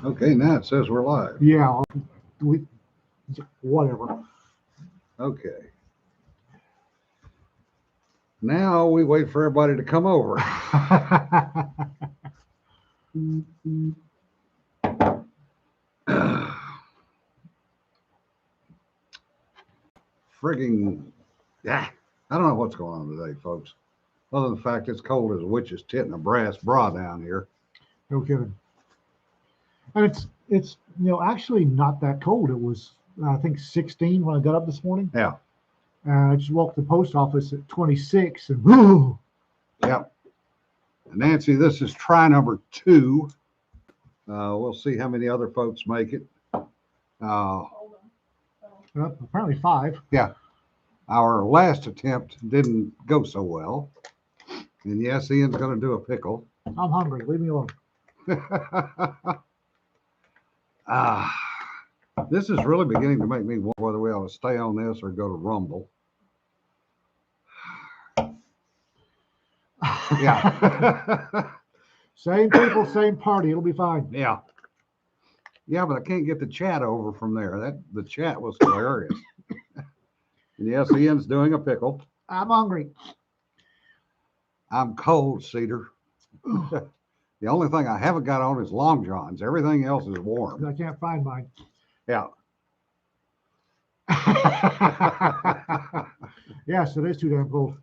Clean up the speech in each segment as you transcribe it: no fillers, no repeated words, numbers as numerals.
Okay, now it says we're live. Yeah, whatever. Okay. Now we wait for everybody to come over. Frigging, yeah. I don't know what's going on today, folks. Other than the fact it's cold as a witch's tit in a brass bra down here. No kidding. And it's actually not that cold. It was I think 16 when I got up this morning. Yeah. I just walked to the post office at 26 and whoo. Yep. Nancy, this is try number 2. We'll see how many other folks make it. Apparently 5. Yeah. Our last attempt didn't go so well. And yes, Ian's going to do a pickle. I'm hungry. Leave me alone. This is really beginning to make me wonder whether we ought to stay on this or go to Rumble. Yeah. Same people, same party. It'll be fine. Yeah. Yeah, but I can't get the chat over from there. The chat was hilarious. And yes, Ian's doing a pickle. I'm hungry. I'm cold, Cedar. The only thing I haven't got on is long johns. Everything else is warm. I can't find mine. Yeah. Yes, it is too damn cold.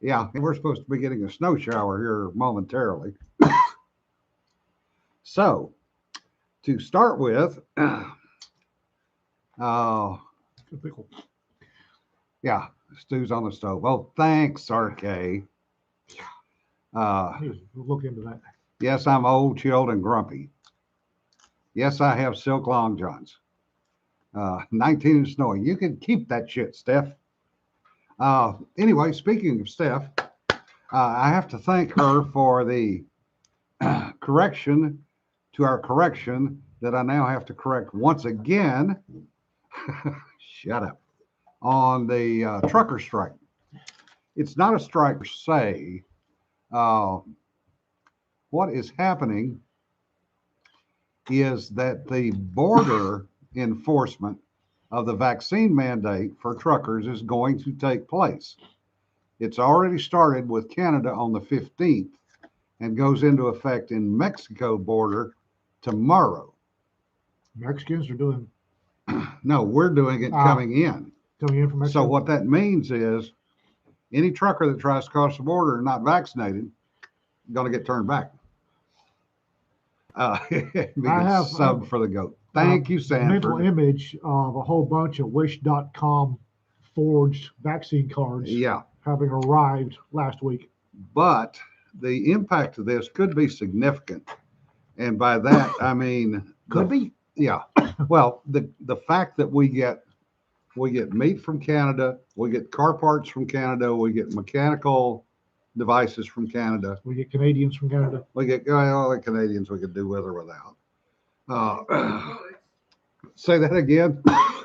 Yeah, and we're supposed to be getting a snow shower here momentarily. So, to start with, Good pickle. yeah, stew's on the stove. Oh, thanks, RK. We'll look into that. Yes, I'm old, chilled, and grumpy. Yes, I have silk long johns. 19 and snowing. You can keep that shit, Steph. Anyway, speaking of Steph, I have to thank her for the correction to our correction that I now have to correct once again. Shut up. On the trucker strike. It's not a strike per se. What is happening is that the border enforcement of the vaccine mandate for truckers is going to take place. It's already started with Canada on the 15th and goes into effect in Mexico border tomorrow. Mexicans are doing No, we're doing it coming in. Coming in from Mexico. So what that means is any trucker that tries to cross the border and not vaccinated going to get turned back. I have subbed for the goat. Thank you, Sanford. Mental image of a whole bunch of wish.com forged vaccine cards having arrived last week. But the impact of this could be significant. And by that, I mean, could be. Yeah. Well, the fact that we get meat from Canada, we get car parts from Canada, we get mechanical devices from Canada. We get Canadians from Canada. We get all the Canadians we could do with or without. Say that again.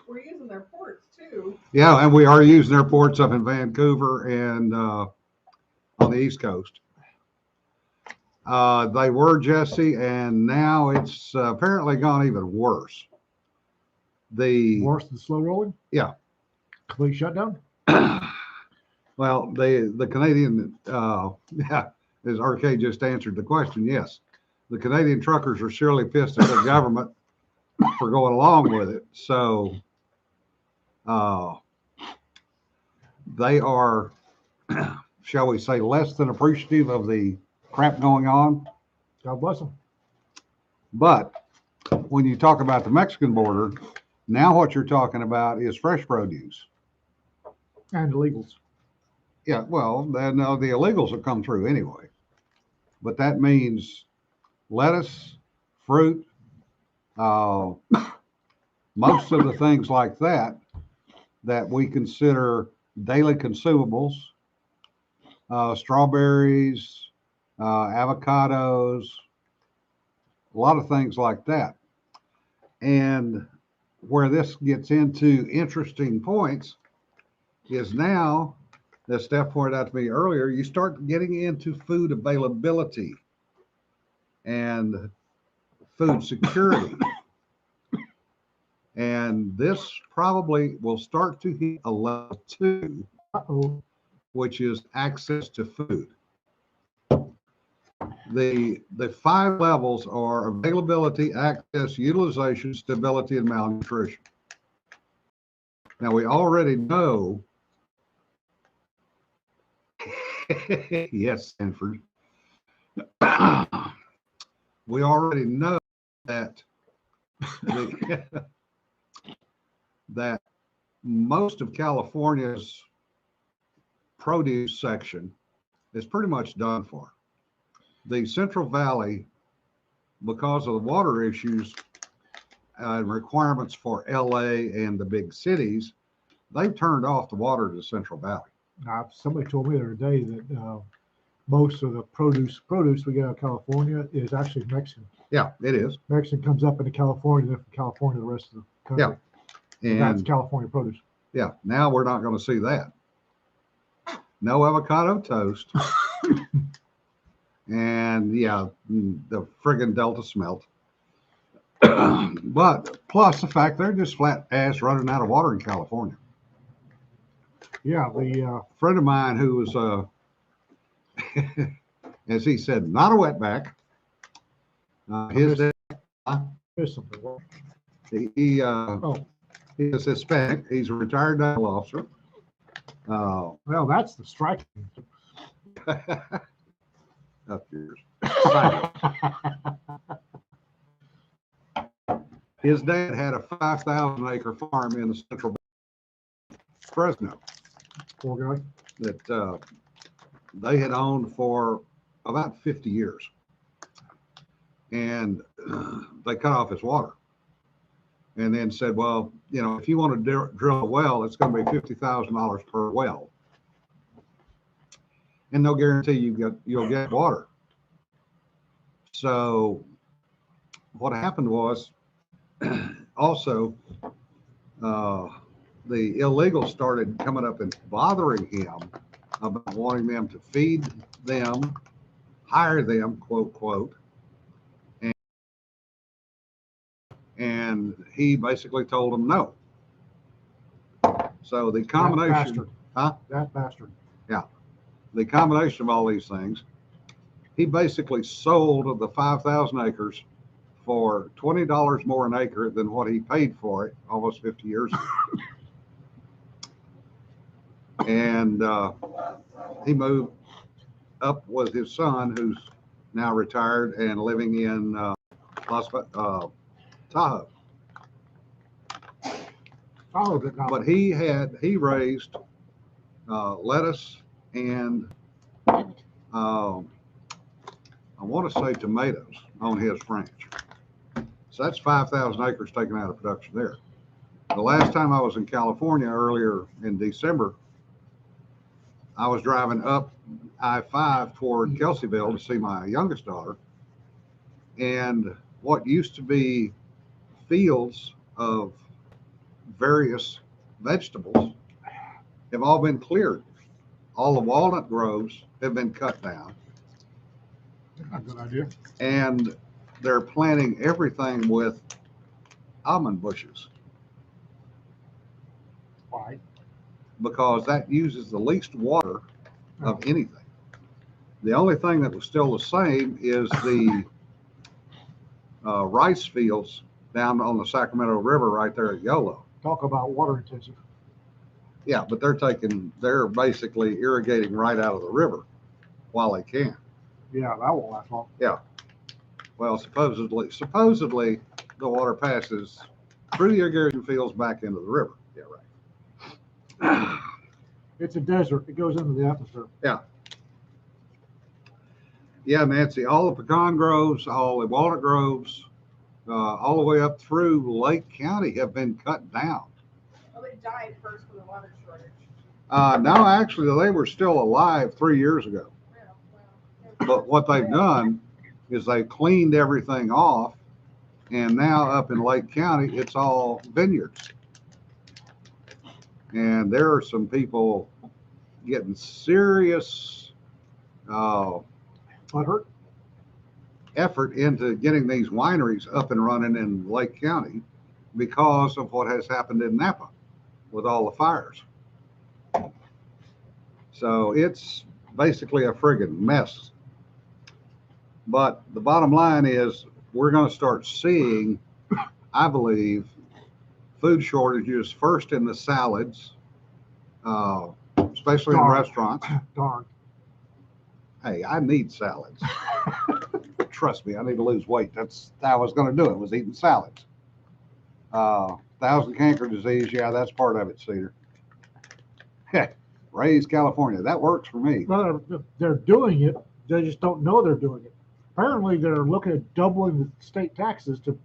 We're using their ports too. Yeah, and we are using their ports up in Vancouver and on the East Coast. They were, Jesse, and now it's apparently gone even worse. Worse than slow rolling? Yeah. Complete shutdown? Well, the Canadian, as RK just answered the question, yes. The Canadian truckers are surely pissed at the government for going along with it. So they are, shall we say, less than appreciative of the crap going on. God bless them. But when you talk about the Mexican border, now what you're talking about is fresh produce. And illegals. Yeah, well, then the illegals will come through anyway. But that means lettuce, fruit, most of the things like that we consider daily consumables, strawberries, avocados, a lot of things like that. And where this gets into interesting points is now, as Steph pointed out to me earlier, you start getting into food availability. And food security. And this probably will start to hit a level 2, Uh-oh. which is access to food. The 5 levels are availability, access, utilization, stability, and malnutrition. Now we already know, yes, Stanford, we already know that that most of California's produce section is pretty much done for. The Central Valley, because of the water issues and requirements for LA and the big cities, they've turned off the water to the Central Valley. Now, somebody told me the other day that most of the produce we get out of California is actually Mexican. Yeah, it is. Mexican comes up into California, then from California to the rest of the country. Yeah. That's And California produce. yeah, now we're not going to see that. No avocado toast. And yeah, the friggin' Delta smelt. But plus the fact they're just flat ass running out of water in California. Yeah, A friend of mine who was, as he said, not a wetback. His dad, there's something. he Oh, is Hispanic. He's a retired naval officer. well, that's the striking. Up yours. His dad had a 5,000 acre farm in the central Fresno Poor guy. that they had owned for about 50 years. And they cut off his water and then said, well, you know, if you want to drill a well, it's going to be $50,000 per well. And no guarantee you'll get water. So what happened was also the illegals started coming up and bothering him about wanting them to feed them, hire them, quote, quote. And he basically told them no. So the combination, That bastard. huh? That bastard. The combination of all these things, he basically sold the 5,000 acres for $20 more an acre than what he paid for it almost 50 years ago. And he moved up with his son, who's now retired and living in Tahoe. Oh, but not. But he raised lettuce and I want to say tomatoes on his ranch. So that's 5,000 acres taken out of production there. The last time I was in California earlier in December, I was driving up I-5 toward Kelseyville to see my youngest daughter. And what used to be fields of various vegetables have all been cleared. All the walnut groves have been cut down. Not a good idea. And they're planting everything with almond bushes Why? because that uses the least water of anything. The only thing that was still the same is the rice fields down on the Sacramento River right there at Yolo. Talk about water intensive. Yeah, but they're basically irrigating right out of the river while they can. Yeah, that won't last long. Well, supposedly the water passes through the irrigation fields back into the river. Yeah, right. It's a desert. It goes into the atmosphere. Yeah, Nancy, all the pecan groves, all the walnut groves, all the way up through Lake County have been cut down. Well, they died first from the water shortage. No, actually, they were still alive 3 years ago. Yeah, well, But what they've done is they cleaned everything off, and now up in Lake County, it's all vineyards. And there are some people getting serious Butthurt. effort into getting these wineries up and running in Lake County because of what has happened in Napa with all the fires. So it's basically a friggin' mess. But the bottom line is we're going to start seeing, I believe, food shortages first in the salads, especially in Darn. restaurants. Darn. Hey, I need salads. Trust me, I need to lose weight. That's how I was going to do it, was eating salads. Thousand canker disease, yeah, that's part of it, Cedar. Raised California, that works for me. Well, they're doing it. They just don't know they're doing it. Apparently, they're looking at doubling the state taxes to.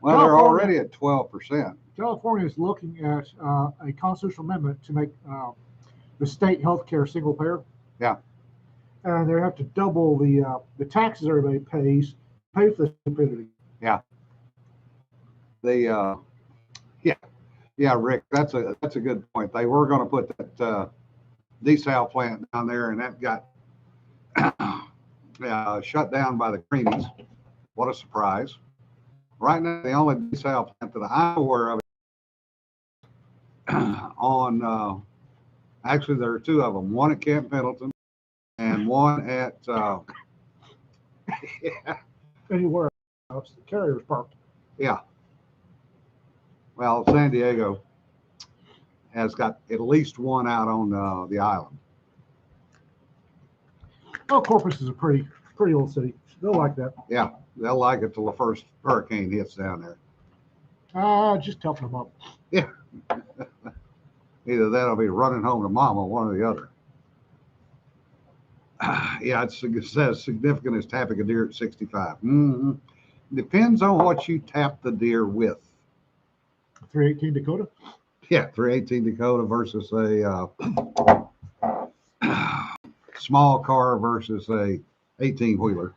Well, they're California- already at 12%. California is looking at a constitutional amendment to make the state healthcare single payer. Yeah. And they have to double the taxes everybody pays, pay for the stupidity. The yeah, Rick, that's a good point. They were going to put that desal plant down there, and that got shut down by the Greenies. What a surprise! Right now, the only desal plant that I'm aware of on actually there are two of them. One at Camp Pendleton, and one at Anywhere else, the carrier's parked. yeah. Well, San Diego has got at least one out on the island. Oh, Corpus is a pretty old city. They'll like that. Yeah, they'll like it till the first hurricane hits down there. Just helping them up. Either that or be running home to mama, one or the other. Yeah, it's as significant as tapping a deer at 65. Mm-hmm. Depends on what you tap the deer with. 318 Dakota. Yeah, 318 Dakota versus a small car versus a 18-wheeler.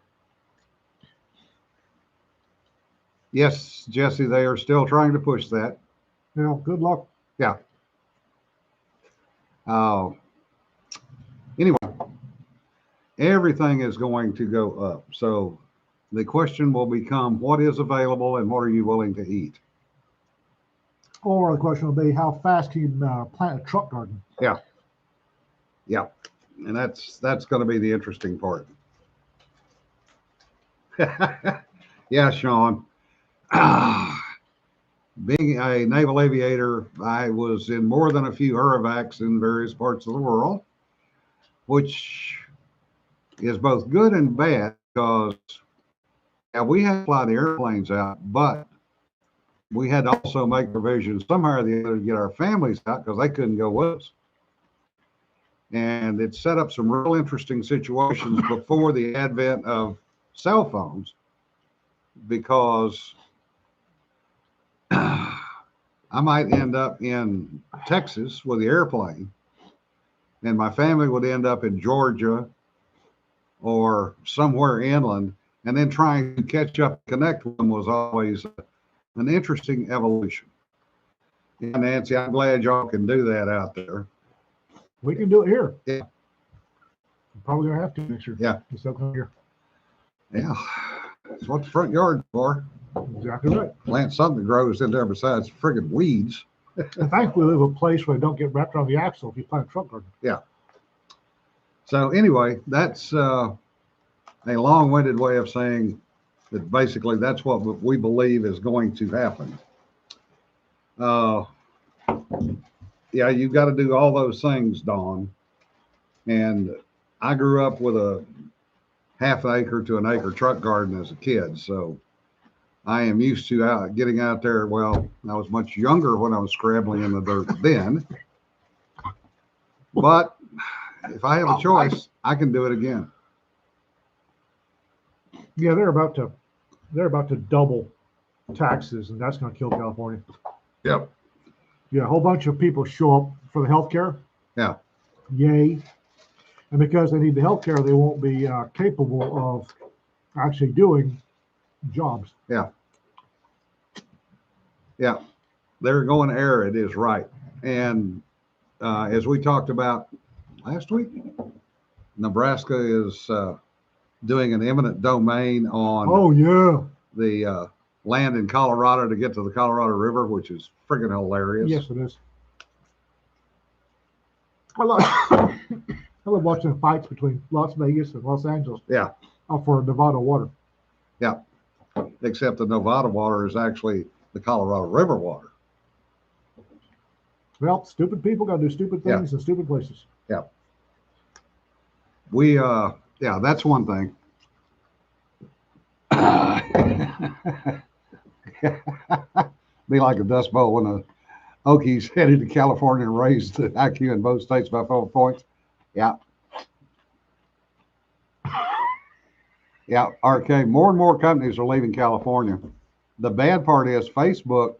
Yes, Jesse, they are still trying to push that. Now, good luck. Anyway, everything is going to go up. So the question will become, what is available and what are you willing to eat? Or the question will be, how fast can you plant a truck garden? Yeah. And that's going to be the interesting part. Yeah, Sean. Being a naval aviator, I was in more than a few Huravacs in various parts of the world, which is both good and bad because we had to fly the airplanes out, but we had to also make provisions somehow or the other to get our families out because they couldn't go with us. And it set up some real interesting situations before the advent of cell phones because I might end up in Texas with the airplane and my family would end up in Georgia or somewhere inland, and then trying to catch up and connect with them was always an interesting evolution. Yeah, Nancy, I'm glad y'all can do that out there. We can do it here. Yeah. We're probably gonna have to next year. Yeah. Just up here. Yeah, that's what the front yard's for. Exactly right. Plant something that grows in there besides friggin' weeds. I think we live in a place where they don't get wrapped around the axle if you plant a truck garden. So anyway, that's a long-winded way of saying that basically that's what we believe is going to happen. Yeah, you've got to do all those things, Dawn. And I grew up with a half acre to an acre truck garden as a kid, so I am used to getting out there. Well, I was much younger when I was scrabbling in the dirt then, but if I have a choice, I can do it again. Yeah, they're about to double taxes, and that's going to kill California. Yep. Yeah, a whole bunch of people show up for the healthcare. Yeah. Yay. And because they need the healthcare, they won't be capable of actually doing jobs. Yeah. They're going arid is right. And as we talked about last week, Nebraska is doing an eminent domain on Oh yeah. the land in Colorado to get to the Colorado River, which is friggin' hilarious. Yes, it is. I love, I love watching the fights between Las Vegas and Los Angeles. Yeah. For Nevada water. Except the Nevada water is actually the Colorado River water. Well, stupid people got to do stupid Yeah. things in stupid places. We, yeah, that's one thing. Be like a dust bowl when the Okies headed to California and raised the IQ in both states by 4 points. Yeah. Yeah, RK, more and more companies are leaving California. The bad part is Facebook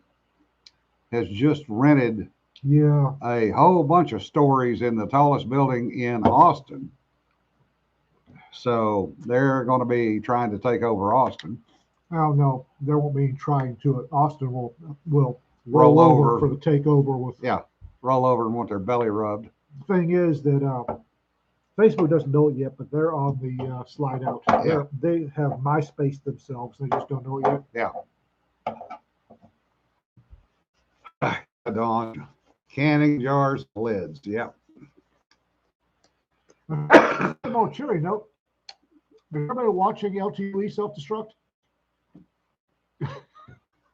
has just rented Yeah. a whole bunch of stories in the tallest building in Austin. So they're going to be trying to take over Austin. Oh no, there won't be trying to it. Austin will Roll roll over. over for the takeover. With Yeah, roll over and want their belly rubbed. the thing is that Facebook doesn't know it yet, but they're on the slide out. Yeah. They have MySpace themselves. They just don't know it yet. Dawn, canning jars, lids. Yeah. No, cheery note. Is everybody watching LTE self-destruct?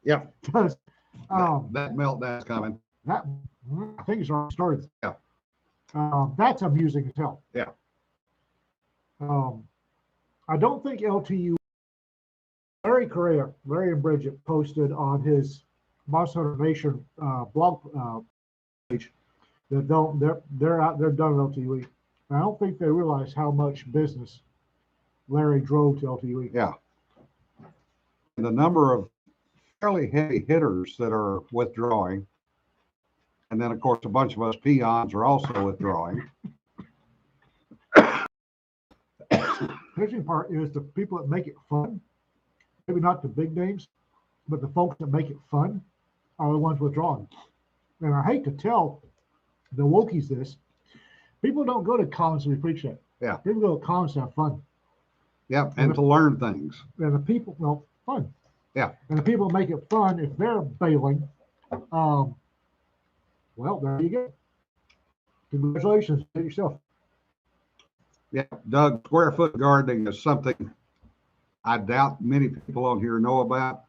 Yeah. Because That meltdown's coming. that I think it's already started. Yeah. That's amusing as hell. Yeah. I don't think LTU. Larry Correa, Larry and Bridget posted on his Monster Hunter Nation blog page that they're out they're done with LTUE. And I don't think they realize how much business Larry drove to LTUE. Yeah. The number of fairly heavy hitters that are withdrawing. And then, of course, a bunch of us peons are also withdrawing. The interesting part is the people that make it fun, maybe not the big names, but the folks that make it fun are the ones withdrawing. And I hate to tell the wokies this, people don't go to cons to be preached at. Yeah. People go to cons to have fun. Yep. And to learn things. And the people, well, fun. Yeah. And the people make it fun if they're bailing. Well, there you go. Congratulations to yourself. Yeah. Doug, square foot gardening is something I doubt many people on here know about.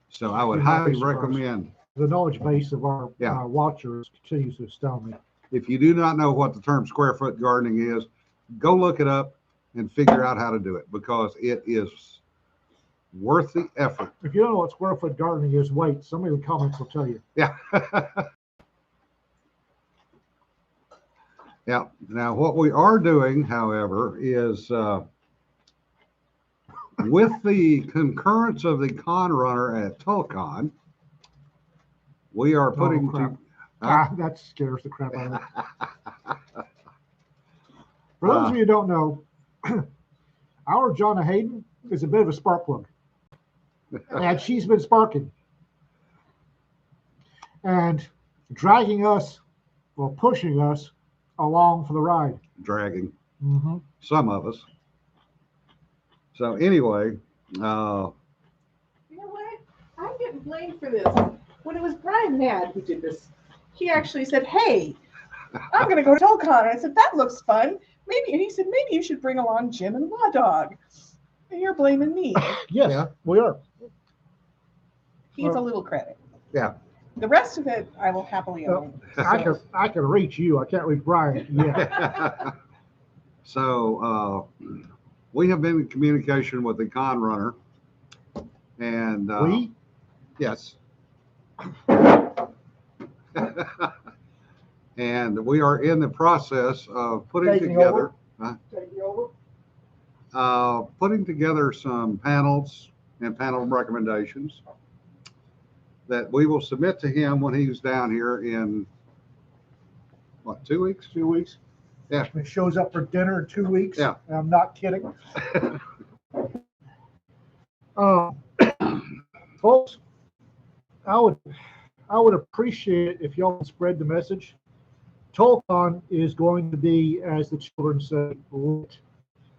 So I would You're not highly surprised. recommend, The knowledge base of our Yeah. watchers continues to astound me. if you do not know what the term square foot gardening is, go look it up and figure out how to do it, because it is worth the effort. If you don't know what square foot gardening is, wait. Somebody in the comments will tell you. Yeah. Yeah. Now, what we are doing, however, is with the concurrence of the con runner at Tulcon, we are putting crap. to. Huh? That scares the crap out of me. For those of you who don't know, our Jonna Hayden is a bit of a spark plug. And she's been sparking and dragging us or pushing us along for the ride. Dragging Mm-hmm. some of us. So anyway, You know what? I'm getting blamed for this. When it was Brian Mad who did this, he actually said, "Hey, I'm going to go to Tulcon." And I said, "That looks fun. Maybe." And he said, "Maybe you should bring along Jim and Law Dog." And you're blaming me. Yes, Yeah. we are. He gets a little credit. Yeah. The rest of it, I will happily own. I can reach you. I can't reach Brian. Yeah. So we have been in communication with the con runner, and We? yes. And we are in the process of putting Taking together Take you over. putting together some panels and panel recommendations that we will submit to him when he's down here in what, 2 weeks? 2 weeks. Yeah. He shows up for dinner in 2 weeks. Yeah. And I'm not kidding. Folks, I would appreciate it if y'all would spread the message. Tulcon is going to be, as the children say, lit.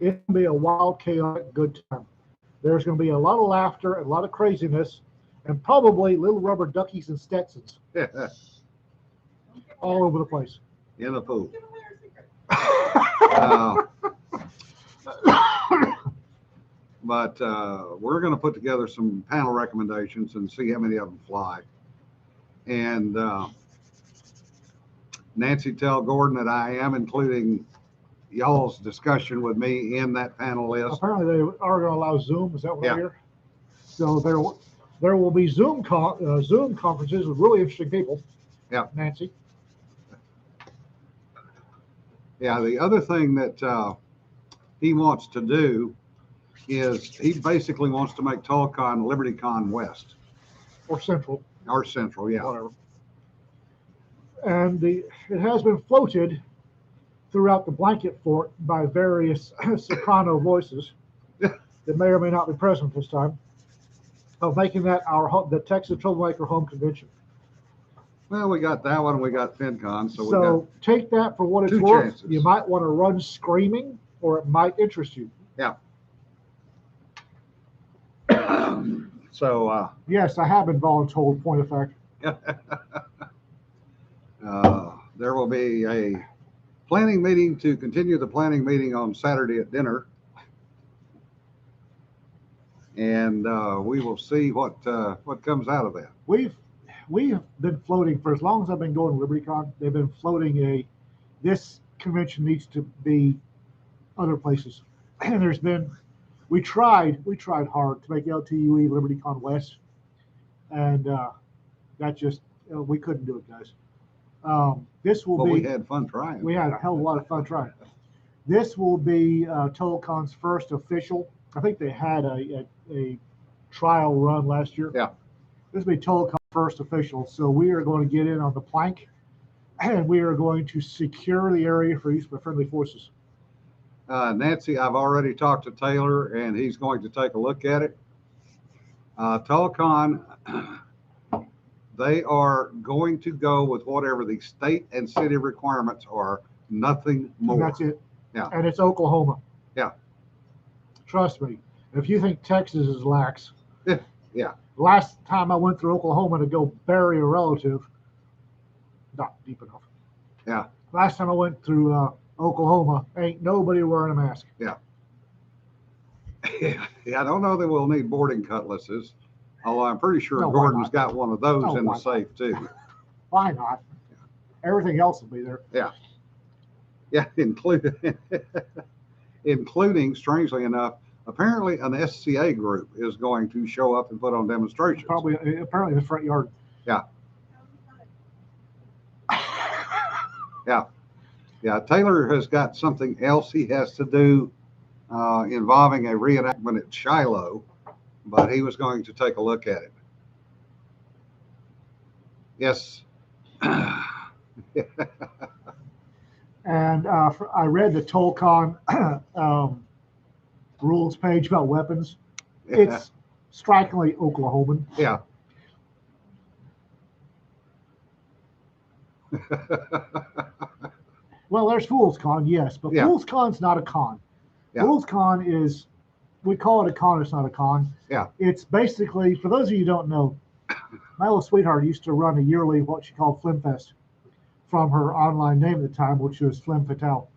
It's going to be a wild, chaotic, good time. There's going to be a lot of laughter and a lot of craziness, and probably little rubber duckies and Stetsons all over the place. In the pool. Give away our secret. But we're going to put together some panel recommendations and see how many of them fly. And Nancy, tell Gordon that I am including y'all's discussion with me in that panel list. Apparently, they are going to allow Zoom. Is that what I Yeah. hear? So there will be Zoom conferences with really interesting people. Yeah. Nancy. Yeah, the other thing that he wants to do is he basically wants to make TallCon LibertyCon West Or Central. or Central. Yeah. Whatever. And it has been floated throughout the blanket fort by various soprano voices that may or may not be present this time, of making that the Texas Troublemaker Home Convention. Well, we got that one. And we got FinCon. So we So take that for what it's two worth. chances. You might want to run screaming, or it might interest you. got. So Yes, I have been voluntold, point of fact. there will be a planning meeting to continue the planning meeting on Saturday at dinner. And we will see what comes out of that. We've been floating for as long as I've been going to LibertyCon. They've been floating this convention needs to be other places. And we tried hard to make LTUE LibertyCon West, and that just we couldn't do it, guys. This will But be. we had fun trying. We had a hell of a lot of fun trying. This will be TotalCon's first official. I think they had a trial run last year. Yeah. This will be TotalCon's first official. So we are going to get in on the plank, and we are going to secure the area for use by friendly forces. Nancy, I've already talked to Taylor, and he's going to take a look at it. TallCon, they are going to go with whatever the state and city requirements are, nothing more. And that's it. Yeah. And it's Oklahoma. Yeah. Trust me. If you think Texas is lax. Yeah. Last time I went through Oklahoma to go bury a relative, not deep enough. Yeah. Last time I went through Oklahoma, ain't nobody wearing a mask. Yeah, I don't know that we'll need boarding cutlasses, although I'm pretty sure No, why Gordon's not? got one of those No, in the why not? safe too. Why not? Everything else will be there. Yeah, including, strangely enough, apparently an SCA group is going to show up and put on demonstrations. Apparently in the front yard. Yeah, Taylor has got something else he has to do involving a reenactment at Shiloh, but he was going to take a look at it. Yes. And I read the TotalCon rules page about weapons. It's strikingly Oklahoman. Yeah. Well, there's Fool's Con, yes, but Yeah. Fool's Con's not a con. Yeah. Fool's Con is, we call it a con, it's not a con. Yeah. It's basically, for those of you who don't know, my little sweetheart used to run a yearly, what she called FlimFest, from her online name at the time, which was Flim Fatale.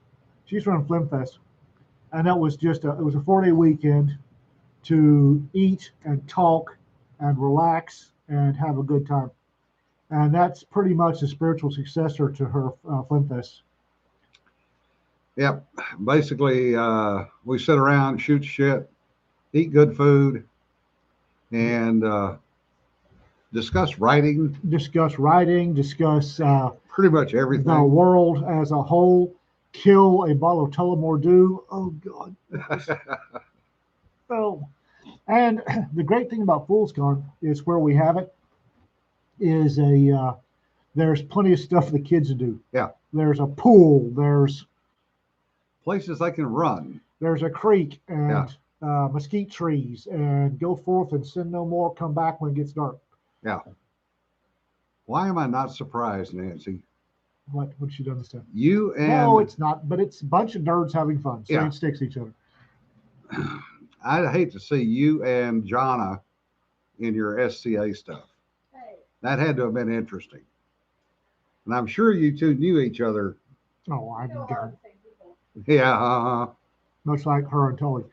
She used to run FlimFest. And that was just it was a 4-day weekend to eat and talk and relax and have a good time. And that's pretty much a spiritual successor to her FlimFest. Yep. Basically, we sit around, shoot shit, eat good food, and discuss writing. Discuss writing, discuss Pretty much the everything. world as a whole, kill a bottle of Tullamore Dew. Oh, God. Oh. And the great thing about Fool's Con is where we have it is there's plenty of stuff for the kids to do. Yeah. There's a pool, there's Places they can run. a creek and mesquite trees, and go forth and sin no more, come back when it gets dark. Why am I not surprised, Nancy? What you don't understand? You and No, it's not, but it's a bunch of nerds having fun, saying Yeah. sticks to each other. I'd hate to see you and Jonna in your SCA stuff. Hey. That had to have been interesting. And I'm sure you two knew each other. Oh, I'm Still good. are the same people. Yeah, Much like her and Tully.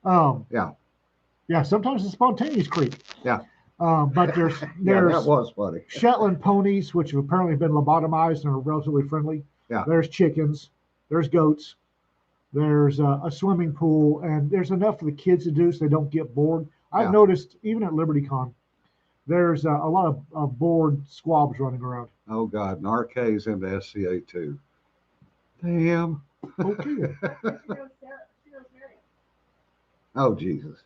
Um, yeah, yeah, sometimes it's spontaneous creep. yeah. But there's Yeah, that was funny. Shetland ponies, which have apparently been lobotomized and are relatively friendly. Yeah. There's chickens. There's goats. There's a swimming pool, and there's enough for the kids to do so they don't get bored. I've Yeah. noticed even at LibertyCon, there's a lot of bored squabs running around. Oh God, and RK's into SCA too. Damn. Okay. She knows Mary. Oh Jesus.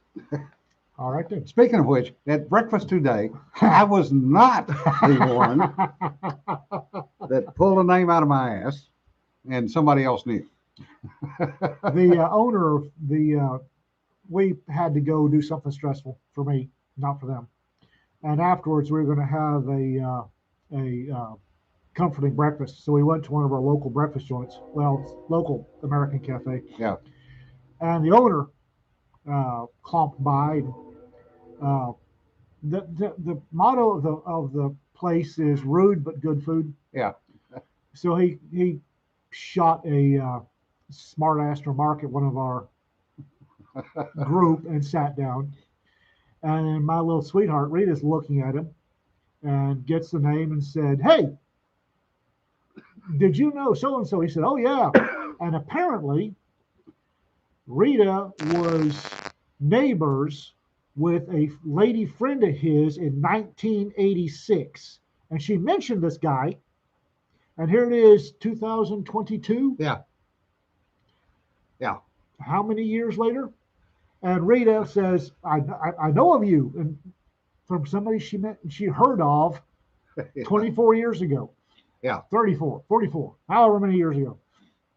All right then. Speaking of which, at breakfast today, I was not the one that pulled a name out of my ass, and somebody else knew. The owner of we had to go do something stressful for me, not for them. And afterwards, we were going to have a comforting breakfast. So we went to one of our local breakfast joints. Well, it's local American cafe. Yeah. And the owner clomped by. And, the motto of the place is rude but good food. Yeah. So he shot a smart ass remark at one of our group and sat down. And then my little sweetheart Rita's looking at him and gets the name and said, "Hey, did you know so and so?" He said, "Oh yeah." And apparently Rita was neighbors with a lady friend of his in 1986. And she mentioned this guy. And here it is, 2022. Yeah. Yeah. How many years later? And Rita says, I know of you. And from somebody she heard of 24 years ago. Yeah. 34, 44, however many years ago.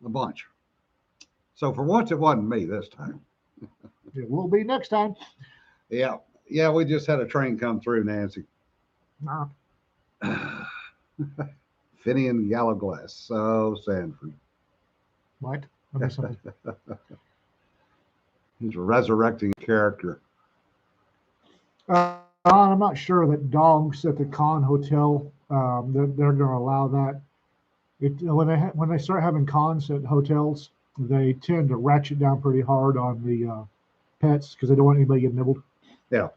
A bunch. So for once, it wasn't me this time. It will be next time. Yeah. Yeah, we just had a train come through, Nancy. Nah. Finian Gallowglass. So Sanford. What? I missed something. He's a resurrecting character. I'm not sure that dogs at the Con Hotel, they're going to allow that. When they start having cons at hotels, they tend to ratchet down pretty hard on the pets because they don't want anybody getting nibbled. Yeah.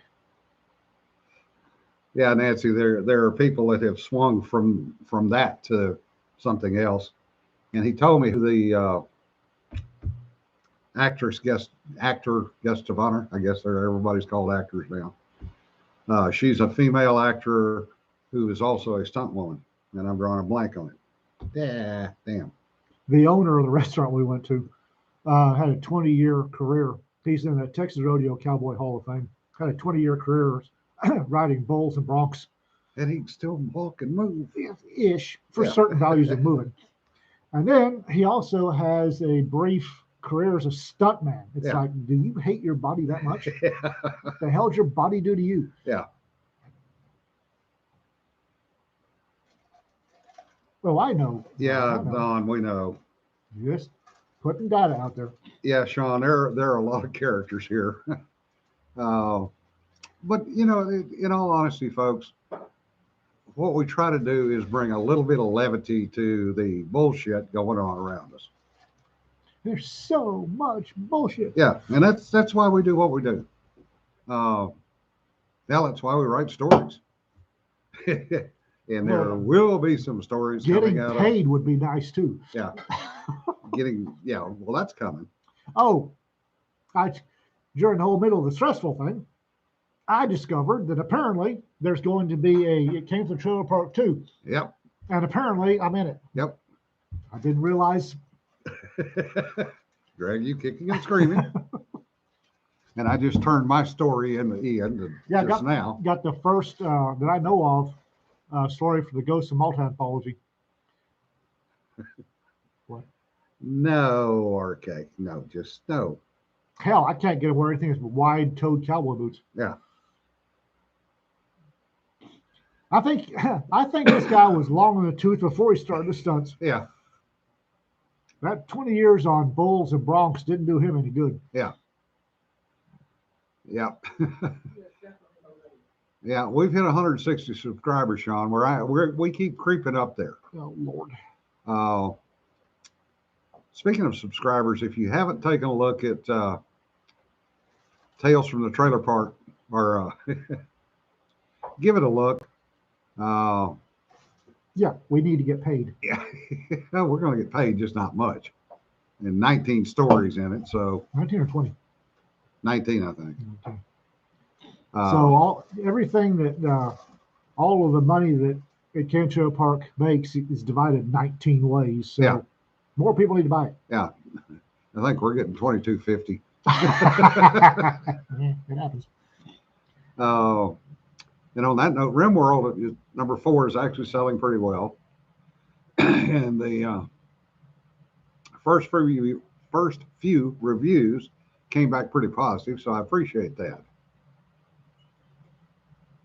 Yeah, Nancy, there are people that have swung from that to something else. And he told me who the actor guest of honor, I guess everybody's called actors now. She's a female actor who is also a stunt woman, and I'm drawing a blank on it. Yeah, damn. The owner of the restaurant we went to had a 20-year career. He's in the Texas Rodeo Cowboy Hall of Fame. Had a 20-year career riding bulls and broncs. And he can still walk and move. Ish, for Yeah. certain values of moving. And then he also has a brief career as a stuntman. It's Yeah. like, do you hate your body that much? Yeah. What the hell did your body do to you? Yeah. Well, I know. Yeah, I know. Don, we know. Just putting data out there. Yeah, Sean, there are a lot of characters here. But, in all honesty, folks, what we try to do is bring a little bit of levity to the bullshit going on around us. There's so much bullshit. Yeah, and that's why we do what we do. That's why we write stories. And there will be some stories Getting coming out paid would be nice too. of well, that's coming. Oh, during the whole middle of the stressful thing, I discovered that apparently there's going to be It Came from Trailer Park 2. Yep. And apparently I'm in it. Yep. I didn't realize. Greg, you kicking and screaming. And I just turned my story into Ian just now. Got the first that I know of story for the Ghosts of Malta anthology. What? No, RK. No, just no. Hell, I can't get to wear anything but wide-toed cowboy boots. Yeah. I think this guy was long in the tooth before he started the stunts. Yeah. That 20 years on bulls and broncs didn't do him any good. Yeah. Yep. Yeah, we've hit 160 subscribers, Sean. We keep creeping up there. Oh, Lord. Uh, Speaking of subscribers, if you haven't taken a look at Tales from the Trailer Park, or give it a look. Yeah, we need to get paid. Yeah, we're going to get paid, just not much. And 19 stories in it, so 19 or 20. 19, I think. Okay. Uh, So everything that all of the money that Cancho Park makes is divided 19 ways. So Yeah. more people need to buy it. yeah, I think we're getting 22.50. Yeah, it happens. And on that note, RimWorld number 4 is actually selling pretty well, and the first few reviews came back pretty positive, so I appreciate that.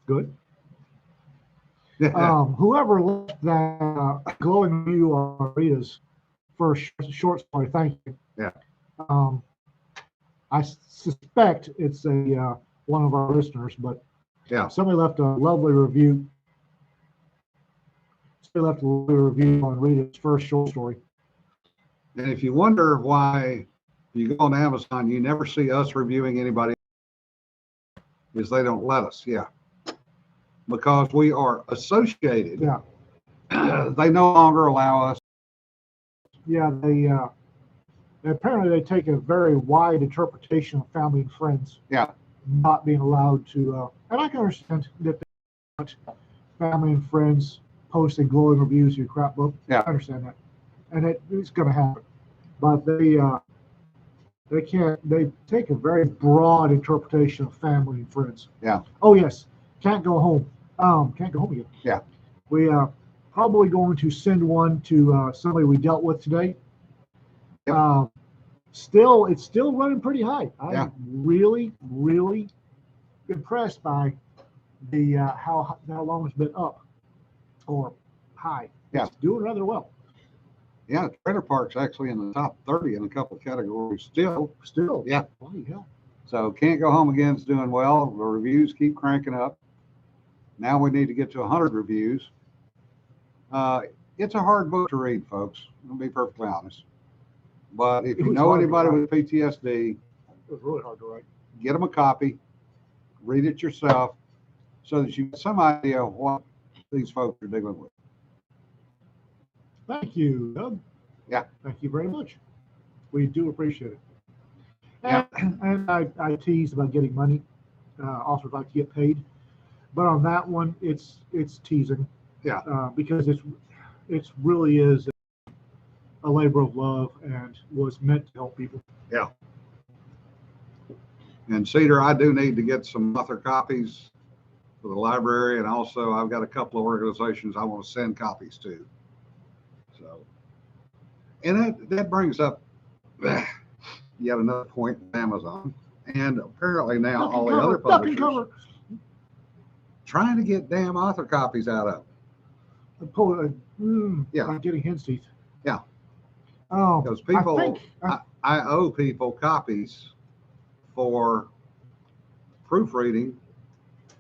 Good. Whoever left that glowing review on Rita's first short story, thank you. Yeah. I suspect it's a one of our listeners, but Yeah. somebody left a lovely review. Somebody left a lovely review on Rita's first short story. And if you wonder why you go on Amazon, you never see us reviewing anybody, is they don't let us. Yeah. Because we are associated. Yeah. They no longer allow us. Yeah, apparently they take a very wide interpretation of family and friends. Yeah. Not being allowed to, and I can understand that they want family and friends posting glowing reviews of your crap book. Yeah. I understand that, and it's going to happen. But they can't. They take a very broad interpretation of family and friends. Yeah. Oh yes, can't go home. Can't go home again. Yeah. We probably going to send one to somebody we dealt with today. Yep. It's still running pretty high. Yeah. I'm really, really impressed by the how long it's been up or high. Yeah. It's doing rather well. Yeah, Trailer Park's actually in the top 30 in a couple of categories still. Still. Yeah. Bloody hell. So Can't Go Home Again's doing well. The reviews keep cranking up. Now we need to get to 100 reviews. It's a hard book to read, folks. I'll be perfectly honest. But if It you was know hard to anybody write. with PTSD, It was really hard to write. get them a copy, read it yourself, so that you get some idea of what these folks are dealing with. Thank you, Doug. Yeah. Thank you very much. We do appreciate it. Yeah. And I teased about getting money. Also would like to get paid, but on that one, it's teasing. Yeah. Because it's really is a labor of love and was meant to help people. Yeah. And Cedar, I do need to get some author copies for the library, and also I've got a couple of organizations I want to send copies to. So, and that brings up yet another point with Amazon, and apparently now all the other publishers trying to get damn author copies out of them. Yeah. I'm getting hen's teeth. Yeah. Oh, Because people, I think, I owe people copies for proofreading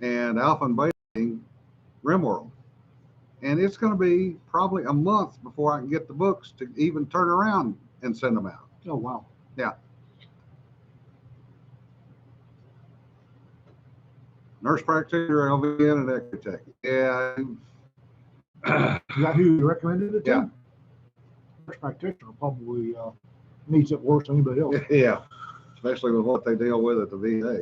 and alpha and beta RimWorld. And it's going to be probably a month before I can get the books to even turn around and send them out. oh wow. Yeah. Nurse practitioner, LVN, and Ecotech. Yeah. Is that who you recommended it to? Yeah. Nurse practitioner probably needs it worse than anybody else. Yeah. Especially with what they deal with at the VA.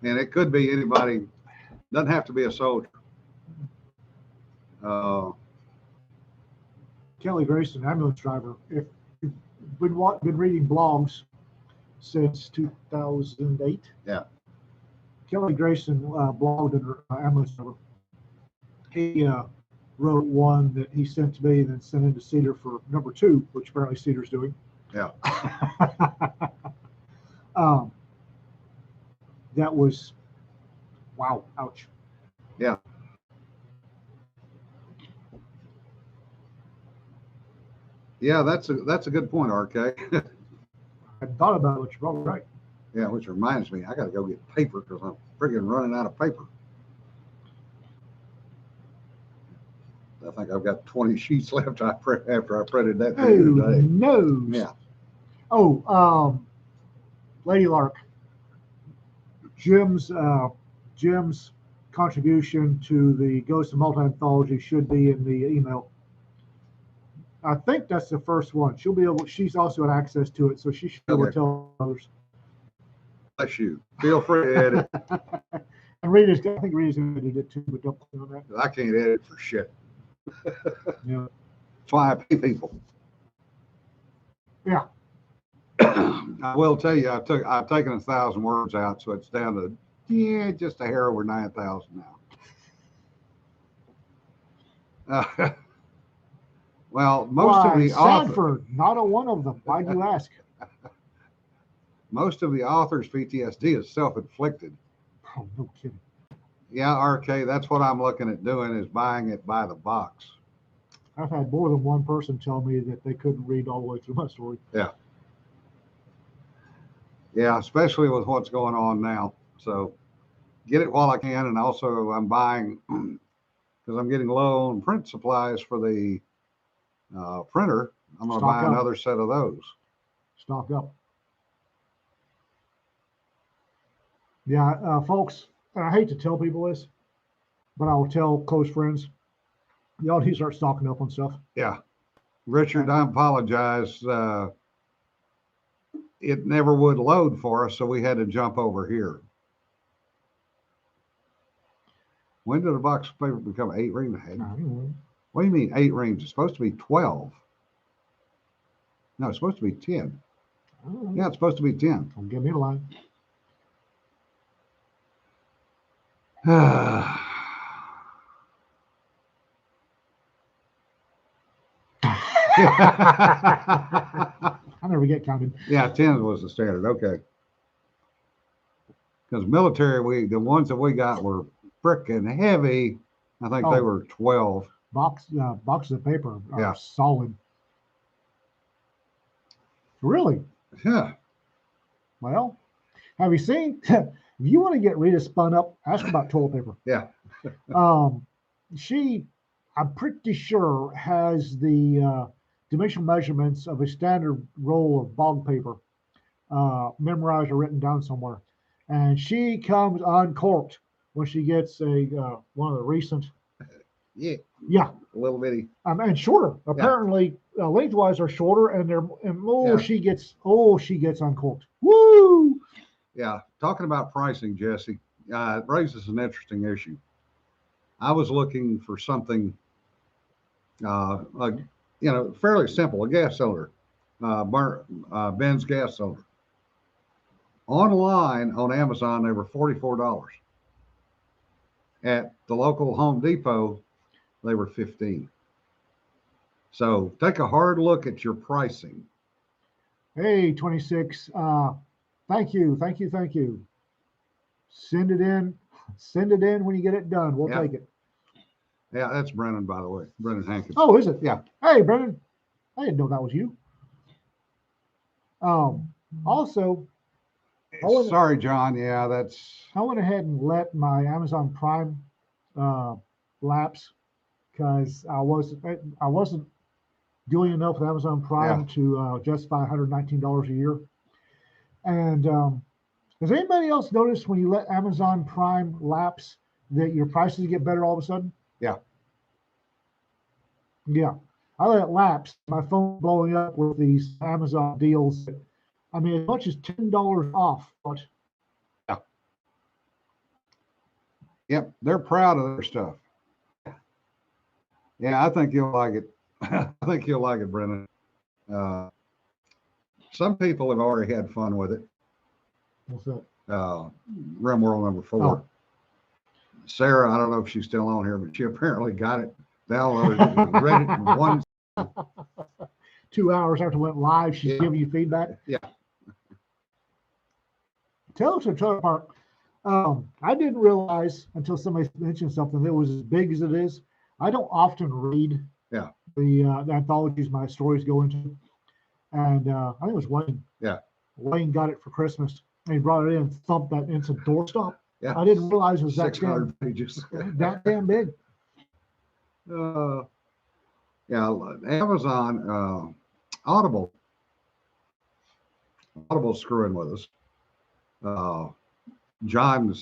And it could be anybody, doesn't have to be a soldier. Kelly Grayson, ambulance driver. If you've been reading blogs since 2008. Yeah. Kelly Grayson blogged under ambulance driver. He wrote one that he sent to me and then sent into Cedar for number 2, which apparently Cedar's doing. Yeah. That was, wow, ouch. Yeah. Yeah, that's a good point, RK. I hadn't thought about it, but you're probably right. Yeah, which reminds me, I got to go get paper because I'm friggin' running out of paper. I think I've got 20 sheets left after I printed that for Who you today. knows? Yeah. Oh, Lady Lark. Jim's contribution to the Ghost of Multi Anthology should be in the email. I think that's the first one. She'll be able. She's also had access to it, so she should be able to Okay. tell others. Bless you. Feel free to edit. And Rita's, I think Rita's going to edit it too, but don't click on that. I can't edit for shit. Yeah. That's why I pay people. Yeah. I will tell you, I've taken 1,000 words out, so it's down to just a hair over 9,000 now. Well, most of the Sanford, not a one of them. Why'd you ask? most of the author's PTSD is self-inflicted. Oh, no kidding. Yeah, RK, that's what I'm looking at doing is buying it by the box. I've had more than one person tell me that they couldn't read all the way through my story. Yeah, especially with what's going on now. So get it while I can. And also I'm buying, because I'm getting low on print supplies for the printer. I'm going to Stock buy up. another set of those. Stock up. Yeah, folks, I hate to tell people this, but I will tell close friends, y'all need to start stocking up on stuff. Yeah. Richard, I apologize. It never would load for us, so we had to jump over here. When did a box of paper become 8 reams? What do you mean 8 reams? It's supposed to be 12. No, it's supposed to be 10. Yeah, it's supposed to be 10. Don't give me a line. I never get counted. Yeah, 10 was the standard. Okay. Because military, the ones that we got were frickin' heavy. I think they Oh. were 12. Boxes of paper are Yeah. solid. Really? Yeah. Well, have you seen? If you want to get Rita spun up, ask her about toilet paper. Yeah. She, I'm pretty sure, has the dimensional measurements of a standard roll of bog paper memorized or written down somewhere, and she comes uncorked when she gets a one of the recent. Yeah. Yeah, A little bitty. and shorter. Apparently, lengthwise are shorter, and Yeah. she gets uncorked. Woo! Yeah. Talking about pricing, Jesse, it raises an interesting issue. I was looking for something, fairly simple, a gas cylinder, Ben's gas cylinder. Online on Amazon, they were $44. At the local Home Depot, they were $15. So take a hard look at your pricing. Hey, 26. Thank you. Send it in when you get it done. We'll Yeah. take it. Yeah, that's Brennan, by the way. Brennan Hankins. Oh, is it? Yeah. Hey, Brendan. I didn't know that was you. Also, Sorry, John. Yeah, that's. I went ahead and let my Amazon Prime lapse because I wasn't doing enough with Amazon Prime to justify $119 a year. And has anybody else noticed when you let Amazon Prime lapse that your prices get better all of a sudden? Yeah. Yeah. I let it lapse. My phone blowing up with these Amazon deals. I mean, as much as $10 off. But Yep, they're proud of their stuff. Yeah, I think you'll like it. I think you'll like it, Brennan. Some people have already had fun with it. what's that? RimWorld number 4. Oh. Sarah, I don't know if she's still on here, but she apparently got it, downloaded it, read it in one. 2 hours after it went live, she's Yeah. giving you feedback. Yeah. Tell us a trailer park. I didn't realize until somebody mentioned something that was as big as it is. I don't often read the anthologies my stories go into. And I think it was Wayne. Yeah. Wayne got it for Christmas. And he brought it in, thumped that instant doorstop. Yeah. I didn't realize it was that 600 pages. that damn big. Yeah, Amazon, Audible screwing with us. John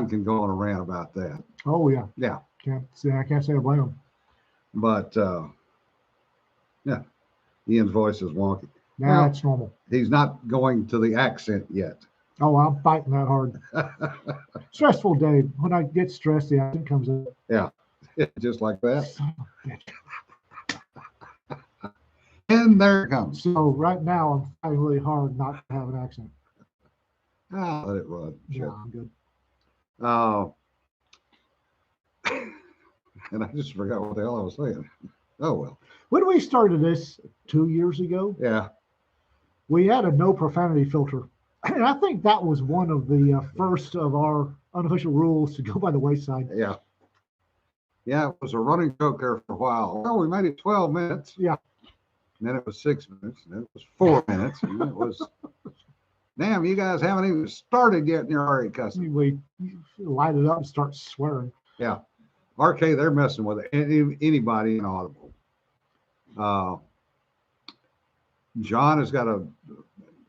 can go on a rant about that. Oh yeah. Yeah, I can't say I blame him. but yeah, Ian's voice is wonky. Well, That's normal. He's not going to the accent yet. Oh, I'm fighting that hard. Stressful day. When I get stressed, the accent comes in. Yeah, just like that. Son of a bitch. And there it comes. So right now I'm fighting really hard not to have an accent. Let it run. Yeah, I'm good. And I just forgot what the hell I was saying. Oh well. When we started this 2 years ago, Yeah. we had a no profanity filter. And I think that was one of the first of our unofficial rules to go by the wayside. Yeah. Yeah, it was a running joke there for a while. Well, we made it 12 minutes. Yeah. And then it was 6 minutes. And then it was 4 minutes. And then it was, damn, you guys haven't even started yet and you're already cussing. We light it up and start swearing. Yeah. RK, they're messing with anybody in Audible. John has got a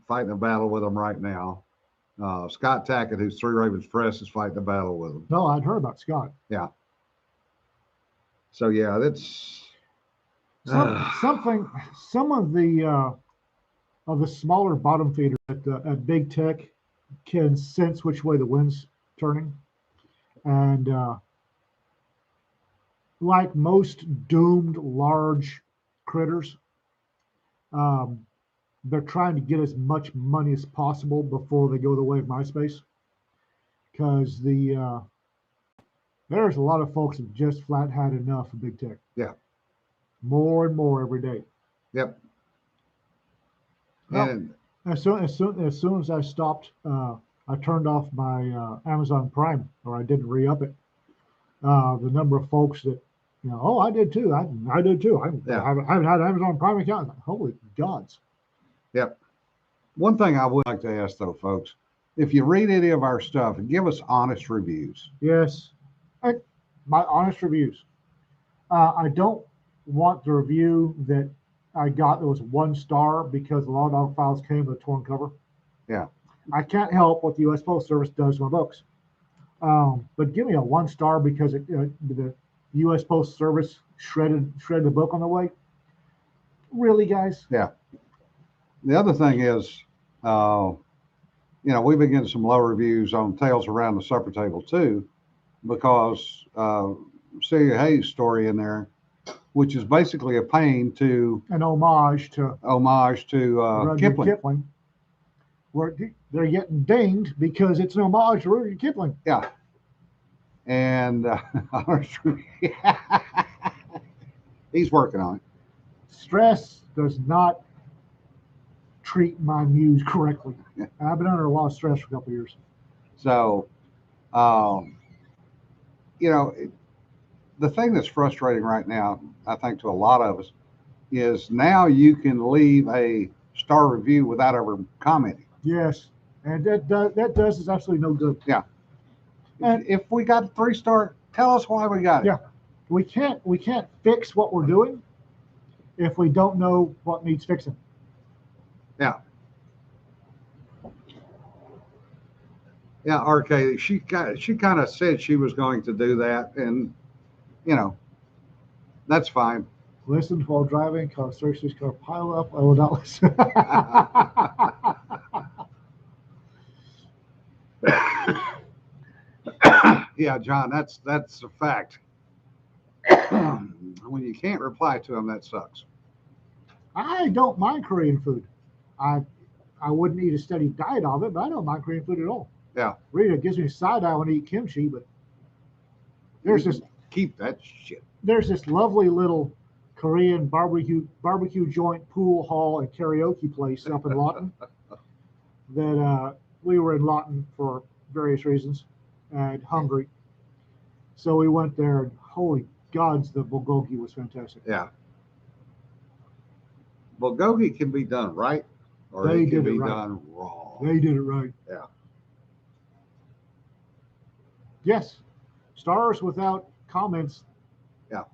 fighting a battle with them right now. Scott Tackett, who's Three Ravens Press, is fighting a battle with them. No, I'd heard about Scott. So yeah, that's Some of the smaller bottom feeders at Big Tech can sense which way the wind's turning, and like most doomed large critters, they're trying to get as much money as possible before they go the way of MySpace, because there's a lot of folks that just flat had enough of Big Tech. Yeah. More and more every day. Yep. Well, And As soon as I stopped, I turned off my Amazon Prime, or I didn't re-up it. The number of folks that, oh, I did too. I did too. I haven't had an Amazon Prime account. Holy gods. yep. One thing I would like to ask though, folks, if you read any of our stuff, give us honest reviews. Yes. My honest reviews. I don't want the review that I got that was 1 star because the Law Dog Files came with a torn cover. Yeah. I can't help what the U.S. Postal Service does to my books. But give me a 1 star because the U.S. Postal Service shredded the book on the way. Really, guys? Yeah. The other thing is, we've been getting some low reviews on Tales Around the Supper Table too, because Celia Hayes' story in there, which is basically a pain to An homage to Rudyard Kipling. Where they're getting dinged because it's an homage to Rudyard Kipling. Yeah. And he's working on it. Stress does not treat my muse correctly. Yeah. I've been under a lot of stress for a couple of years. So, the thing that's frustrating right now, I think to a lot of us, is now you can leave a star review without ever commenting. Yes, and that does is absolutely no good. And if we got a 3-star, tell us why we got it. Yeah. We can't fix what we're doing if we don't know what needs fixing. Yeah, RK, she kind of said she was going to do that, and that's fine. Listen while driving, cause Thursday's car pile up. I will not listen. Yeah, John, that's a fact. When you can't reply to them, that sucks. I don't mind Korean food. I wouldn't eat a steady diet of it, but I don't mind Korean food at all. Yeah. Rita gives me side eye when I eat kimchi, but there's Keep that shit. this lovely little Korean barbecue joint, pool hall, and karaoke place up in Lawton that we were in Lawton for various reasons and hungry. So we went there, and holy gods, the bulgogi was fantastic. Yeah. Bulgogi can be done right or They it can did it be right. done wrong. They did it right. Yeah. Yes. Stars without comments. Yeah.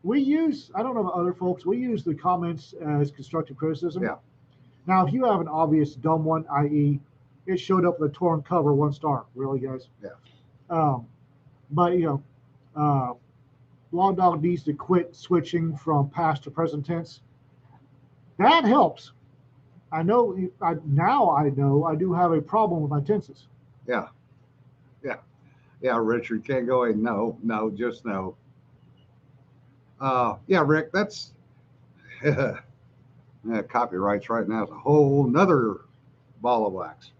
We use, I don't know about other folks, we use the comments as constructive criticism. Yeah. Now, if you have an obvious dumb one, i.e., it showed up with a torn cover, 1 star. Really, guys? Yeah. But, Law Dog needs to quit switching from past to present tense. That helps. I know, now I know I do have a problem with my tenses. Yeah. Yeah, Richard, can't go in. No, just no. Yeah, Rick, that's yeah, copyrights right now is a whole nother ball of wax.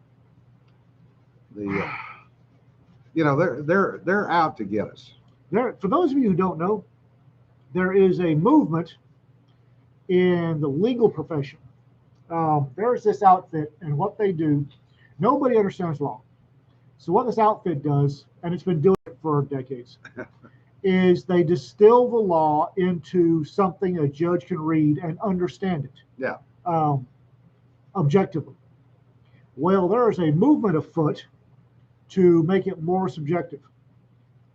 The they're out to get us. For those of you who don't know, there is a movement in the legal profession. There's this outfit, and what they do, nobody understands law. So what this outfit does, and it's been doing it for decades, is they distill the law into something a judge can read and understand it. Yeah. Objectively. Well, there is a movement afoot to make it more subjective,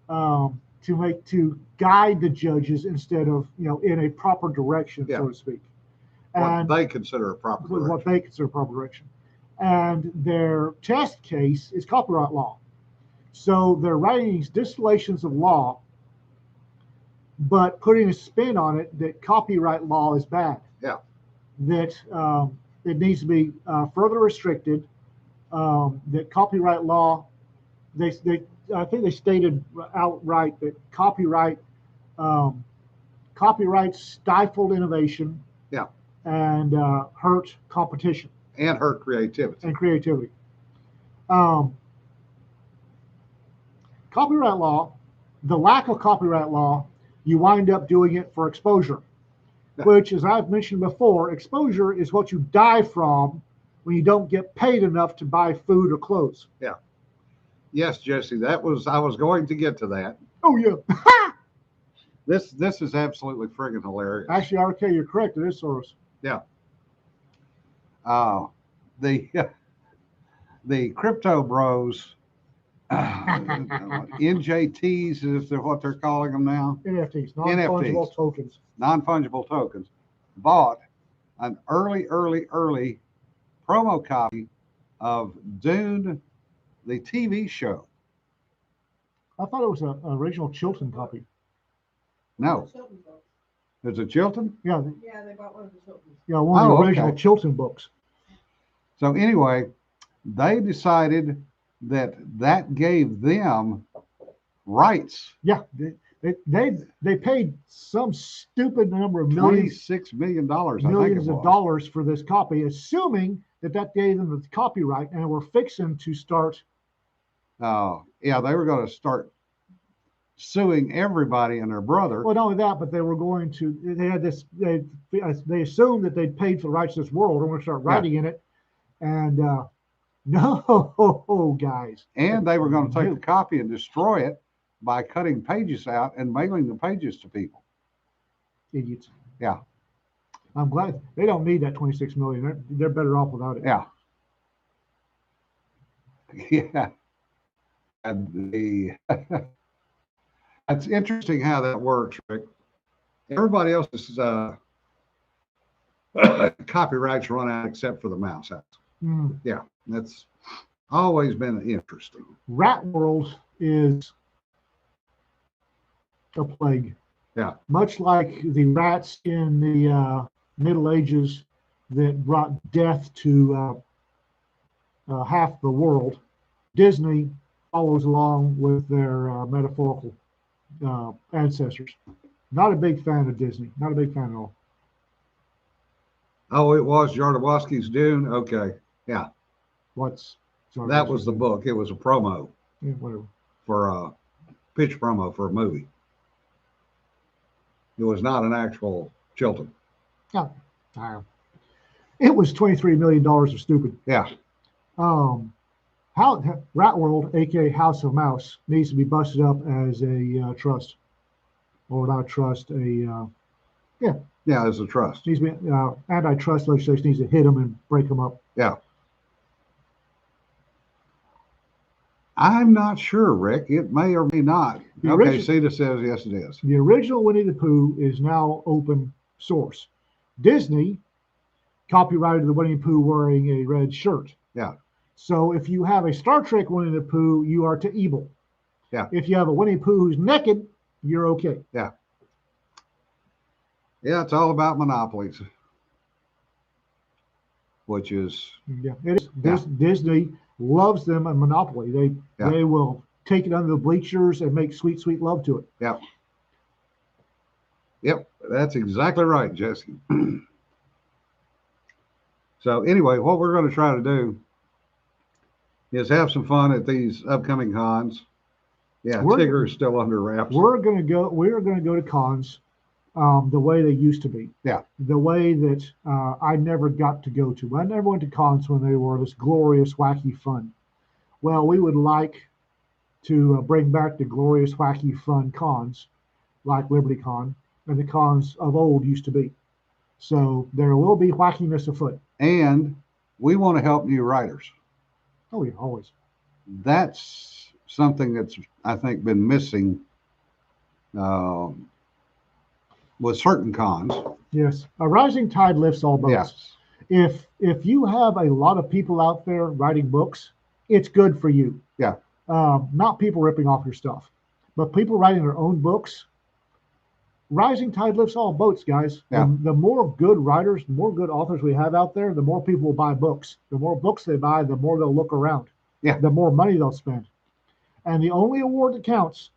to guide the judges instead of in a proper direction, Yeah. so to speak. What And they consider a proper what direction. they consider proper direction. And their test case is copyright law. So they're writing these distillations of law, but putting a spin on it that copyright law is bad. Yeah. That it needs to be further restricted. That copyright law, I think they stated outright that copyright stifled innovation. Yeah. And hurt competition. And hurt creativity. And creativity. Copyright law, the lack of copyright law, you wind up doing it for exposure, which, as I've mentioned before, exposure is what you die from when you don't get paid enough to buy food or clothes. Yeah. Yes, Jesse, I was going to get to that. Oh, yeah. This is absolutely friggin' hilarious. Actually, RK, you're correct. It is Soros. Yeah. The crypto bros, NJTs is what they're calling them now. NFTs, non-fungible NFTs. tokens. Non-fungible tokens, bought an early promo copy of Dune, the TV show. I thought it was an original Chilton copy. No, is it Chilton? Yeah, Yeah, they bought one of the Chiltons. yeah, one of the Oh, original okay. Chilton books. So anyway, they decided that gave them rights. Yeah, they paid some stupid number of millions, $26 million, millions of dollars for this copy, assuming that gave them the copyright, and were fixing to start. Yeah, they were going to start suing everybody and their brother. Well, not only that, but they were going to. They had this. They assumed that they'd paid for the rights to this world, and we're going to start writing in it. And no, guys. And they were going to take the copy and destroy it by cutting pages out and mailing the pages to people. Idiots. Yeah. I'm glad they don't need that 26 million. They're better off without it. Yeah. Yeah. And it's interesting how that works, Rick. Everybody else's copyrights run out except for the mouse house. Mm. Yeah, that's always been interesting. Rat World is a plague. Yeah. Much like the rats in the Middle Ages that brought death to half the world, Disney follows along with their metaphorical ancestors. Not a big fan of Disney. Not a big fan at all. Oh, it was Jodorowsky's Dune? Okay. Yeah. That was the book. It was a promo. Yeah, whatever. For a pitch promo for a movie. It was not an actual Chilton. Yeah. It was $23 million of stupid. Yeah. Rat World, aka House of Mouse, needs to be busted up as a trust, or not a trust, a Yeah, as a trust. Needs to be, antitrust legislation needs to hit them and break them up. Yeah. I'm not sure, Rick. It may or may not. The Okay, origi- CETA says yes, it is. The original Winnie the Pooh is now open source. Disney copyrighted the Winnie the Pooh wearing a red shirt. Yeah. So if you have a Star Trek Winnie the Pooh, you are to evil. Yeah. If you have a Winnie the Pooh who's naked, you're okay. Yeah, it's all about monopolies, which is, Yeah, it is. Yeah. Disney loves them a monopoly. Yeah. They will take it under the bleachers and make sweet, sweet love to it. yep, that's exactly right, Jesse. So anyway, what we're going to try to do is have some fun at these upcoming cons. Yeah, We're- Tigger is still under wraps. We're going to go to cons the way they used to be. Yeah. The way that I never got to go to. I never went to cons when they were this glorious, wacky fun. Well, we would like to bring back the glorious, wacky fun cons like LibertyCon and the cons of old used to be. So there will be wackiness afoot. And we want to help new writers. Oh, yeah, always. That's something that's, I think, been missing with certain cons. Yes. A rising tide lifts all boats. Yeah. If you have a lot of people out there writing books, it's good for you. Yeah. Not people ripping off your stuff, but people writing their own books. Rising tide lifts all boats, guys. Yeah. The more good writers, the more good authors we have out there, the more people will buy books. The more books they buy, the more they'll look around. Yeah. The more money they'll spend. And the only award that counts,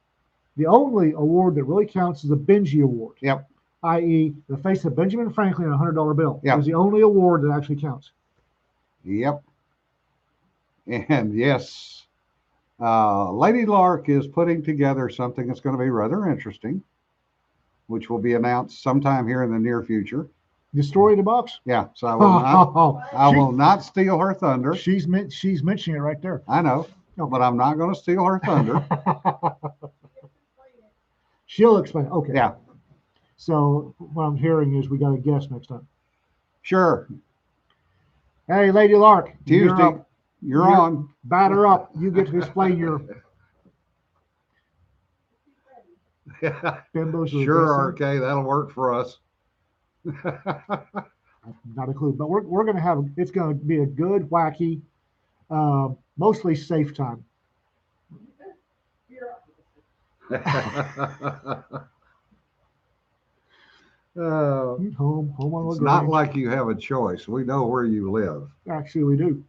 the only award that really counts is the Benji Award. Yep. I.e., the face of Benjamin Franklin on a $100 bill. Yep. Is the only award that actually counts. Yep. And yes, Lady Lark is putting together something that's going to be rather interesting, which will be announced sometime here in the near future. The story of the box. Yeah, so I will not steal her thunder. She's mentioning it right there. I know, but I'm not going to steal her thunder. She'll explain. Okay. Yeah, So what I'm hearing is we got a guest next time. sure. Hey, Lady Lark. You're Tuesday, up. you're on. Batter up. You get to explain your bimbos. Sure, RK, that'll work for us. Not a clue, but we're going to have, it's going to be a good, wacky, mostly safe time. Home on It's the not Grange. like you have a choice. We know where you live. Actually, we do.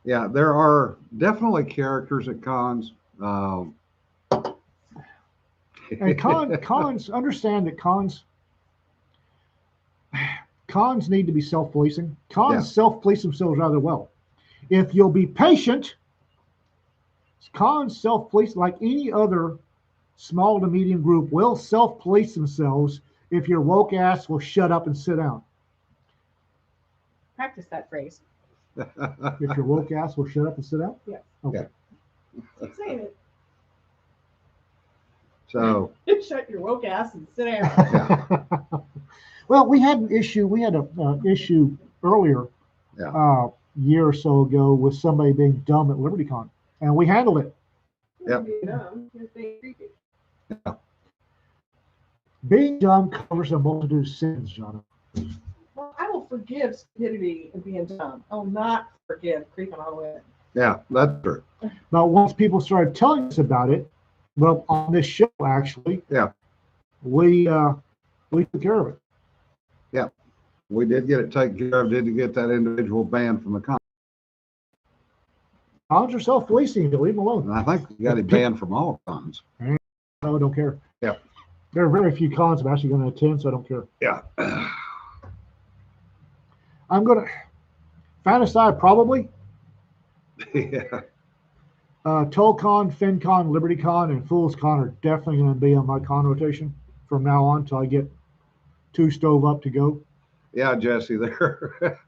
Yeah, there are definitely characters at cons. And cons understand that cons need to be self-policing. Cons Yeah. self-police themselves rather well. If you'll be patient, cons self-police like any other small to medium group will self-police themselves if your woke ass will shut up and sit down. Practice that phrase. If your woke ass will shut up and sit down? Yes. Okay. Keep saying So, it. Shut your woke ass and sit down. yeah, Well, we had an issue. We had a issue earlier, Yeah. year or so ago with somebody being dumb at LibertyCon, and we handled it. Yep. You're being creepy. Being dumb covers a multitude of sins, John. Well, I will forgive stupidity and being dumb. I will not forgive creeping on women. yeah, that's true. But once people started telling us about it, well, on this show actually, Yeah. we took care of it. We did get it taken care of. Did get that individual banned from the con. Cons are self-policing. You leave them alone. And I think we got it banned from all cons. No, I don't care. Yeah. There are very few cons I'm actually going to attend, so I don't care. Yeah. I'm going to Fantasy probably. Yeah. TollCon, FinCon, LibertyCon, and FoolsCon are definitely going to be on my con rotation from now on until I get 2 stove up to go. Yeah, Jesse, there.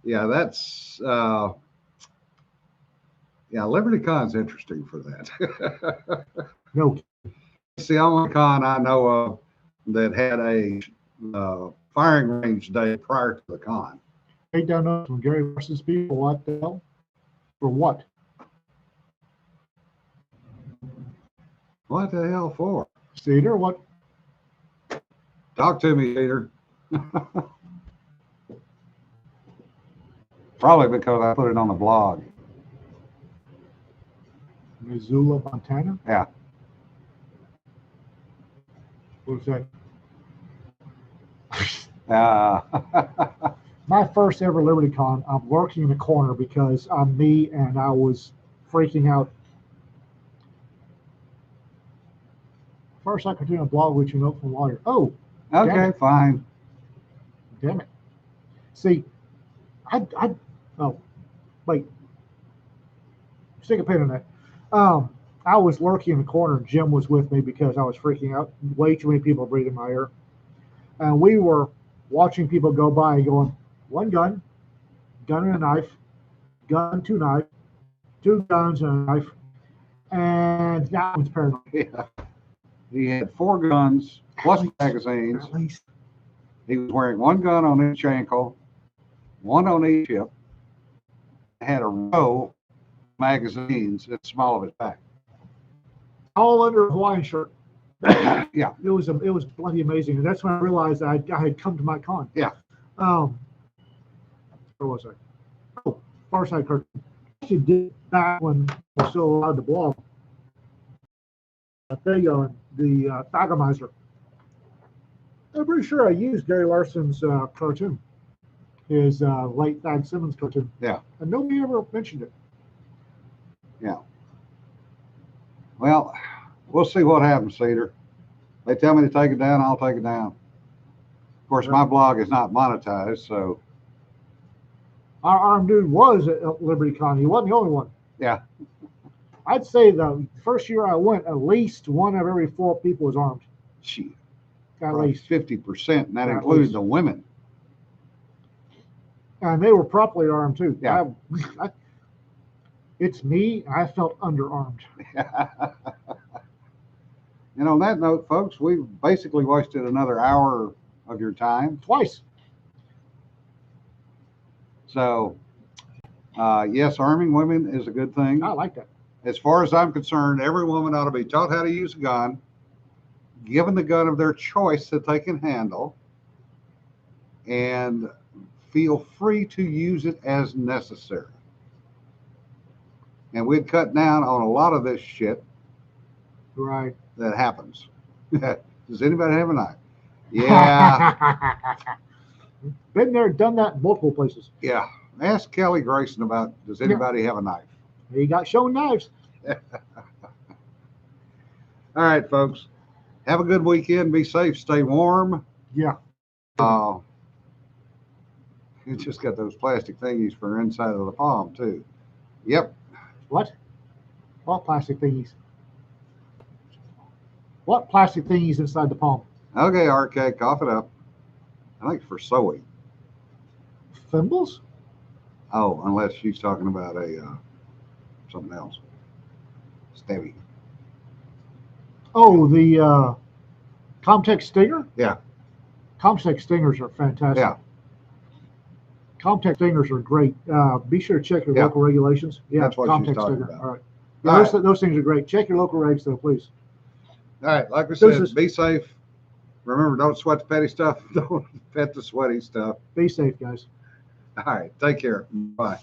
Yeah, that's Yeah, Liberty Con's interesting for that. No, It's the only con I know of that had a firing range day prior to the con. take down notes from Gary Larson's people. What the hell? For what? What the hell for? Cedar, what? Talk to me, Peter. Probably because I put it on the blog. Missoula, Montana? Yeah. What was that? My first ever Liberty Con, I'm lurking in the corner because I'm me and I was freaking out. First I could do a blog with you note from lawyer. Oh, Okay, fine. damn it. See, oh, wait. Stick a pin in that. I was lurking in the corner. Jim was with me because I was freaking out. Way too many people breathing my ear. And we were watching people go by going, one gun and a knife, gun, two knives, two guns and a knife. And that was paranoid. Yeah. He had 4 guns plus magazines. At least. He was wearing 1 gun on each ankle, 1 on each hip. Had a row of magazines at the small of his back. All under a Hawaiian shirt. Yeah. It was bloody amazing. And that's when I realized I had come to my con. Yeah. Where was I? Oh, Farside Cartoon. I actually did back when I was still allowed to blog. A thing on the Thagomizer. I'm pretty sure I used Gary Larson's cartoon, his late Thad Simmons cartoon. Yeah. And nobody ever mentioned it. Yeah. Well, we'll see what happens, Cedar. They tell me to take it down, I'll take it down. Of course, my blog is not monetized, so Our armed dude was at Liberty Con. He wasn't the only one. yeah. I'd say the first year I went, at least one of every 4 people was armed. Shit. At least. 50%, and that At included least. the women. And they were properly armed too. Yeah. It's me. I felt underarmed. And on that note, folks, we've basically wasted another hour of your time. Twice. So, yes, arming women is a good thing. I like that. As far as I'm concerned, every woman ought to be taught how to use a gun, given the gun of their choice that they can handle, and feel free to use it as necessary. And we'd cut down on a lot of this shit Right. that happens. Does anybody have a knife? Yeah. Been there, done that in multiple places. Yeah. Ask Kelly Grayson about, does anybody have a knife? He got shown knives. All right, folks. Have a good weekend. Be safe. Stay warm. Yeah. You just got those plastic thingies for inside of the palm, too. Yep. What? What plastic thingies? What plastic thingies inside the palm? Okay, RK, cough it up. I think it's for sewing. Thimbles? Oh, unless she's talking about a something else. Stabby. Oh, the Comtech Stinger? Yeah. Comtech Stingers are fantastic. Yeah. Comtech Stingers are great. Be sure to check your Yeah. local regulations. Yeah, That's what she's talking Stinger. about. All right. Yeah, All those things are great. Check your local regs, though, please. All right, like we said, Deuces. be safe. Remember, don't sweat the petty stuff. Don't pet the sweaty stuff. Be safe, guys. All right, take care. Bye.